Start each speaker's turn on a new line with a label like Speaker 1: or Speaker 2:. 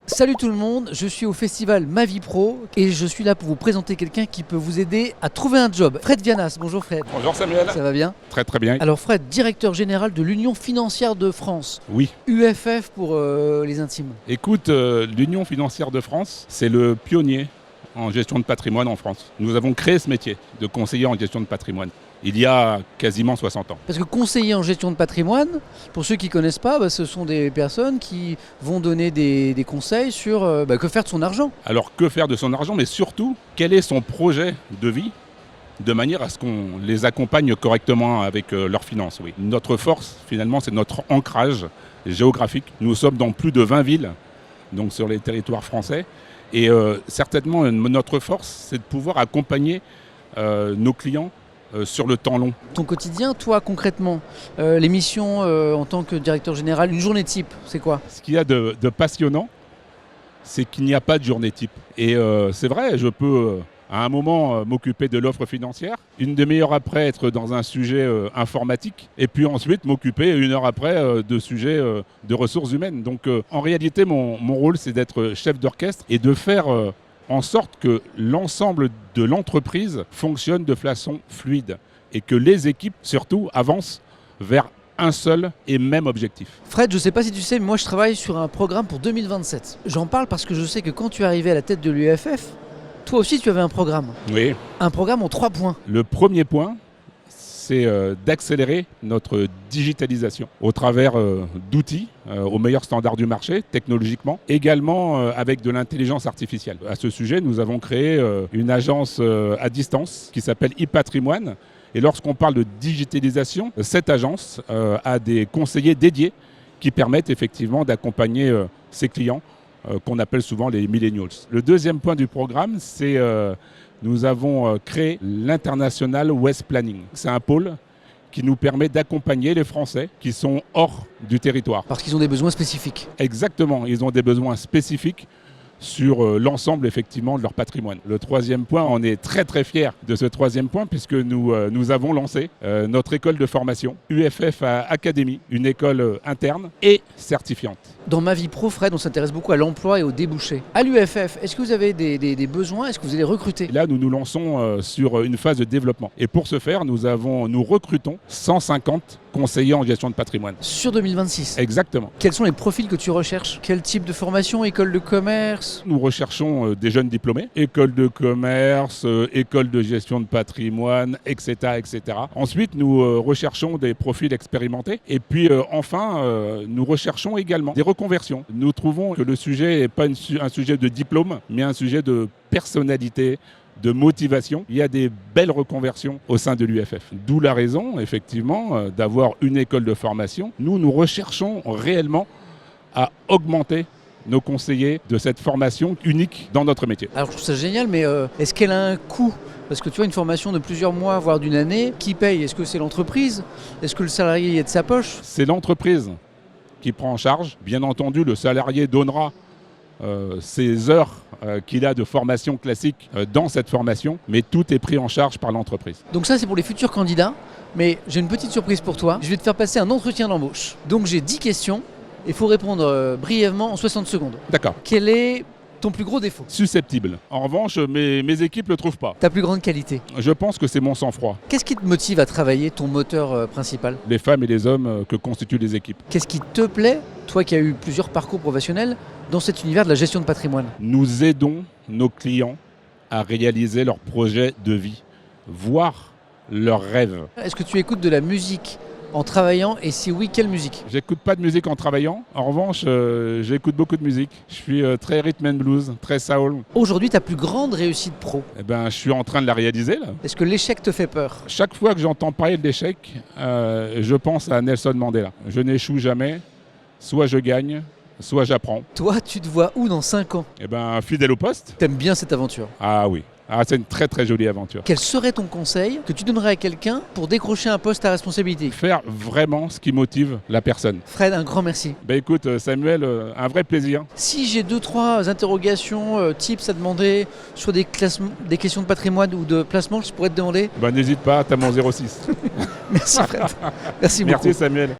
Speaker 1: Salut tout le monde, je suis au festival Ma Vie Pro et je suis là pour vous présenter quelqu'un qui peut vous aider à trouver un job. Fred Vianas, bonjour Fred.
Speaker 2: Bonjour Samuel.
Speaker 1: Ça va bien?
Speaker 2: Très très bien.
Speaker 1: Alors Fred, directeur général de l'Union financière de France.
Speaker 2: Oui.
Speaker 1: UFF pour les intimes.
Speaker 2: Écoute, l'Union financière de France, c'est le pionnier en gestion de patrimoine en France. Nous avons créé ce métier de conseiller en gestion de patrimoine il y a quasiment 60 ans.
Speaker 1: Parce que conseiller en gestion de patrimoine, pour ceux qui ne connaissent pas, ce sont des personnes qui vont donner des conseils sur que faire de son argent.
Speaker 2: Alors que faire de son argent, mais surtout, quel est son projet de vie de manière à ce qu'on les accompagne correctement avec leurs finances. Oui. Notre force, finalement, c'est notre ancrage géographique. Nous sommes dans plus de 20 villes, donc sur les territoires français. Et certainement, notre force, c'est de pouvoir accompagner nos clients sur le temps long.
Speaker 1: Ton quotidien, toi, concrètement, les missions en tant que directeur général, une journée type, c'est quoi?
Speaker 2: Ce qu'il y a de passionnant, c'est qu'il n'y a pas de journée type. Et c'est vrai, je peux à un moment m'occuper de l'offre financière, une demi-heure après être dans un sujet informatique, et puis ensuite m'occuper une heure après de sujets de ressources humaines. Donc en réalité, mon rôle, c'est d'être chef d'orchestre et de faire en sorte que l'ensemble de l'entreprise fonctionne de façon fluide et que les équipes, surtout, avancent vers un seul et même objectif.
Speaker 1: Fred, je ne sais pas si tu sais, mais moi je travaille sur un programme pour 2027. J'en parle parce que je sais que quand tu es arrivé à la tête de l'UFF, toi aussi tu avais un programme.
Speaker 2: Oui.
Speaker 1: Un programme en 3 points.
Speaker 2: Le premier point, c'est d'accélérer notre digitalisation au travers d'outils aux meilleurs standards du marché, technologiquement, également avec de l'intelligence artificielle. À ce sujet, nous avons créé une agence à distance qui s'appelle e-patrimoine. Et lorsqu'on parle de digitalisation, cette agence a des conseillers dédiés qui permettent effectivement d'accompagner ses clients qu'on appelle souvent les millennials. Le deuxième point du programme, c'est nous avons créé l'International West Planning. C'est un pôle qui nous permet d'accompagner les Français qui sont hors du territoire.
Speaker 1: Parce qu'ils ont des besoins spécifiques.
Speaker 2: Exactement, ils ont des besoins spécifiques sur l'ensemble effectivement de leur patrimoine. Le troisième point, on est très très fiers de ce troisième point puisque nous avons lancé notre école de formation UFF Academy, une école interne et certifiante.
Speaker 1: Dans Ma Vie Pro, Fred, on s'intéresse beaucoup à l'emploi et aux débouchés. À l'UFF, est-ce que vous avez des besoins? Est-ce que vous allez recruter?
Speaker 2: Là, nous nous lançons sur une phase de développement. Et pour ce faire, nous recrutons 150 conseillers en gestion de patrimoine.
Speaker 1: Sur 2026?
Speaker 2: Exactement.
Speaker 1: Quels sont les profils que tu recherches? Quel type de formation? École de commerce?
Speaker 2: Nous recherchons des jeunes diplômés, école de commerce, école de gestion de patrimoine, etc. etc. Ensuite, nous recherchons des profils expérimentés. Et puis enfin, nous recherchons également des reconversions. Nous trouvons que le sujet n'est pas un sujet de diplôme, mais un sujet de personnalité, de motivation. Il y a des belles reconversions au sein de l'UFF. D'où la raison, effectivement, d'avoir une école de formation. Nous recherchons réellement à augmenter nos conseillers de cette formation unique dans notre métier.
Speaker 1: Alors je trouve ça génial, mais est-ce qu'elle a un coût? Parce que tu vois, une formation de plusieurs mois, voire d'une année, qui paye? Est-ce que c'est l'entreprise? Est-ce que le salarié est de sa poche?
Speaker 2: C'est l'entreprise qui prend en charge. Bien entendu, le salarié donnera ses heures qu'il a de formation classique dans cette formation, mais tout est pris en charge par l'entreprise.
Speaker 1: Donc ça, c'est pour les futurs candidats, mais j'ai une petite surprise pour toi. Je vais te faire passer un entretien d'embauche. Donc j'ai 10 questions, et il faut répondre brièvement en 60 secondes.
Speaker 2: D'accord.
Speaker 1: Quel est ton plus gros défaut?
Speaker 2: Susceptible. En revanche, mes équipes ne le trouvent pas.
Speaker 1: Ta plus grande qualité?
Speaker 2: Je pense que c'est mon sang-froid.
Speaker 1: Qu'est-ce qui te motive à travailler, ton moteur principal?
Speaker 2: Les femmes et les hommes que constituent les équipes.
Speaker 1: Qu'est-ce qui te plaît, toi qui as eu plusieurs parcours professionnels, dans cet univers de la gestion de patrimoine?
Speaker 2: Nous aidons nos clients à réaliser leurs projets de vie, voire leurs rêves.
Speaker 1: Est-ce que tu écoutes de la musique en travaillant, et si oui, quelle musique?
Speaker 2: J'écoute pas de musique en travaillant. En revanche, j'écoute beaucoup de musique. Je suis très rhythm and blues, très soul.
Speaker 1: Aujourd'hui, ta plus grande réussite pro?
Speaker 2: Eh ben, je suis en train de la réaliser là.
Speaker 1: Est-ce que l'échec te fait peur?
Speaker 2: Chaque fois que j'entends parler de l'échec, je pense à Nelson Mandela. Je n'échoue jamais. Soit je gagne, soit j'apprends.
Speaker 1: Toi, tu te vois où dans 5 ans?
Speaker 2: Eh ben, fidèle au poste.
Speaker 1: T'aimes bien cette aventure?
Speaker 2: Ah oui. Ah, c'est une très très jolie aventure.
Speaker 1: Quel serait ton conseil que tu donnerais à quelqu'un pour décrocher un poste à responsabilité?
Speaker 2: Faire vraiment ce qui motive la personne.
Speaker 1: Fred, un grand merci.
Speaker 2: Ben écoute Samuel, un vrai plaisir.
Speaker 1: Si j'ai 2-3 interrogations, tips à demander sur des questions de patrimoine ou de placement, je pourrais te demander.
Speaker 2: Ben n'hésite pas, t'as mon 06.
Speaker 1: Merci Fred. Merci beaucoup.
Speaker 2: Merci Samuel.